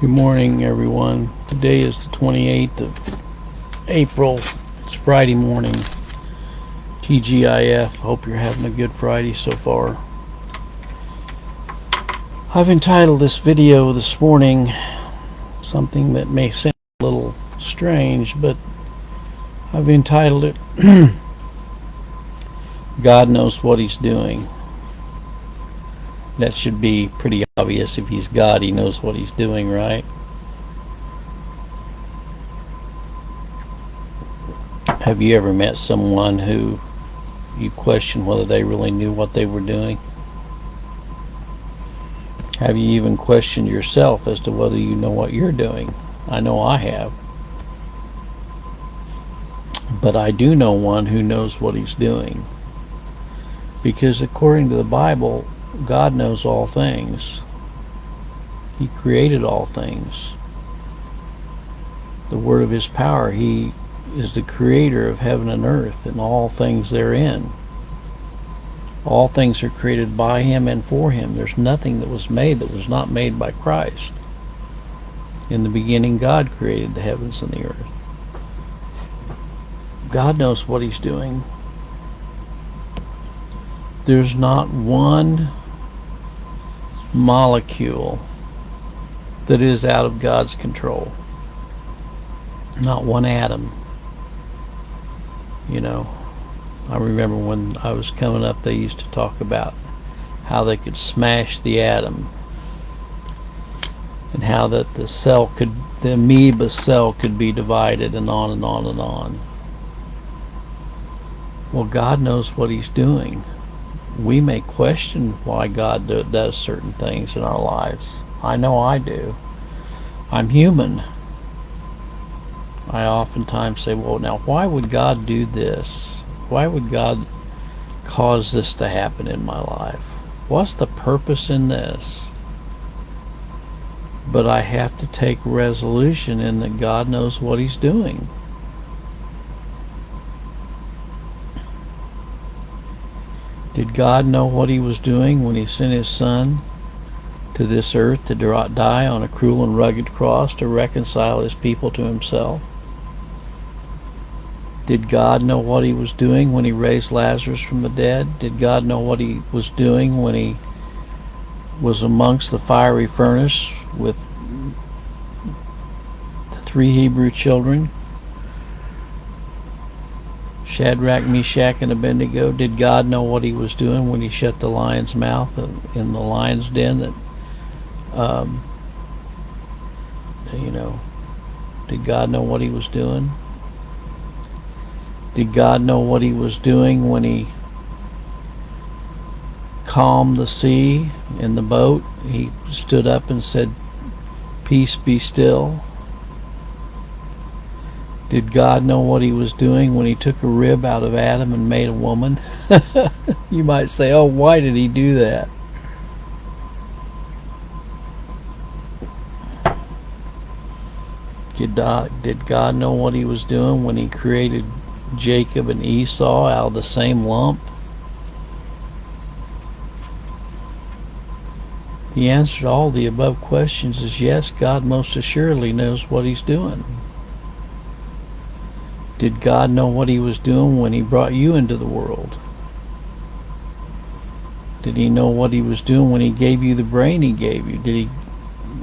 Good morning, everyone. Today is the 28th of April. It's Friday morning. TGIF. Hope you're having a good Friday so far. I've entitled this video this morning something that may sound a little strange, but I've entitled it God Knows What He's Doing. That should be pretty obvious. If He's God, He knows what He's doing, right? Have you ever met someone who you question whether they really knew what they were doing? Have you even questioned yourself as to whether you know what you're doing? I know I have. But I do know one who knows what he's doing. Because according to the Bible, God knows all things. He created all things. The word of His power, He is the creator of heaven and earth and all things therein. All things are created by Him and for Him. There's nothing that was made that was not made by Christ. In the beginning, God created the heavens and the earth. God knows what He's doing. There's not one molecule that is out of God's control. Not one atom. You know, I remember when I was coming up, they used to talk about how they could smash the atom and how that the amoeba cell could be divided, and on and on and on. Well, God knows what He's doing. We may question why God does certain things in our lives. I know I do. I'm human. I oftentimes say, well, now why would God do this? Why would God cause this to happen in my life? What's the purpose in this? But I have to take resolution in that God knows what He's doing. Did God know what He was doing when He sent His Son to this earth to die on a cruel and rugged cross to reconcile His people to Himself? Did God know what He was doing when He raised Lazarus from the dead? Did God know what He was doing when He was amongst the fiery furnace with the 3 Hebrew children, Shadrach, Meshach, and Abednego? Did God know what He was doing when He shut the lion's mouth in the lion's den? Did God know what He was doing? Did God know what He was doing when He calmed the sea in the boat? He stood up and said, "Peace, be still." Did God know what He was doing when He took a rib out of Adam and made a woman? You might say, oh, why did He do that? Did God know what He was doing when He created Jacob and Esau out of the same lump? The answer to all the above questions is yes, God most assuredly knows what He's doing. Did God know what He was doing when He brought you into the world? Did He know what He was doing when He gave you the brain He gave you? Did He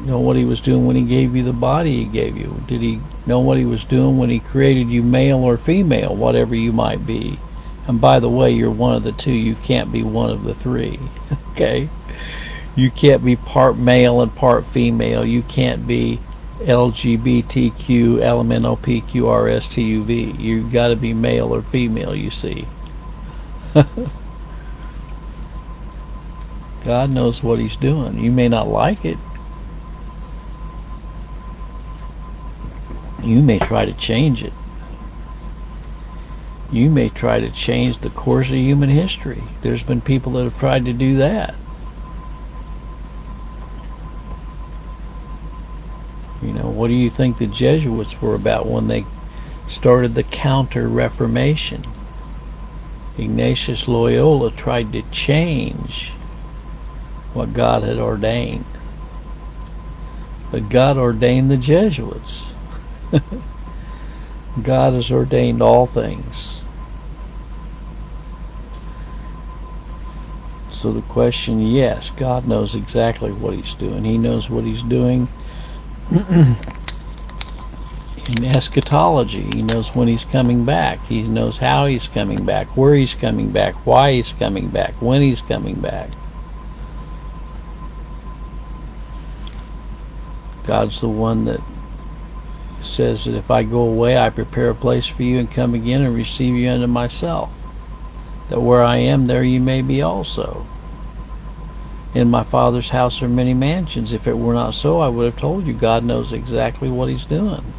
know what He was doing when He gave you the body He gave you? Did He know what He was doing when He created you male or female, whatever you might be? And by the way, you're one of the two. You can't be one of the three. Okay? You can't be part male and part female. You can't be LGBTQ, LMNOPQRSTUV. You've got to be male or female, you see. God knows what He's doing. You may not like it. You may try to change it. You may try to change the course of human history. There's been people that have tried to do that. You know, what do you think the Jesuits were about when they started the Counter-Reformation? Ignatius Loyola tried to change what God had ordained. But God ordained the Jesuits. God has ordained all things. So the question, yes, God knows exactly what he's doing. He knows what he's doing in eschatology. He knows when he's coming back. He knows how he's coming back, where he's coming back, why he's coming back, when he's coming back. God's the one that says that if I go away, I prepare a place for you and come again and receive you unto myself, that where I am, there you may be also. In my Father's house are many mansions. If it were not so, I would have told you. God knows exactly what he's doing.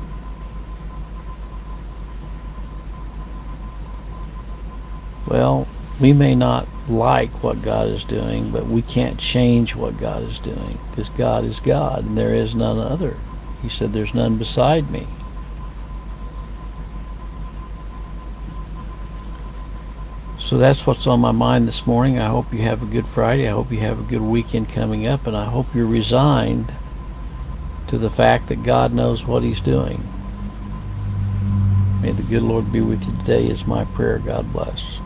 Well, we may not like what God is doing, but we can't change what God is doing, because God is God and there is none other. He said, there's none beside me. So that's what's on my mind this morning. I hope you have a good Friday. I hope you have a good weekend coming up, and I hope you're resigned to the fact that God knows what he's doing. May the good Lord be with you today is my prayer. God bless.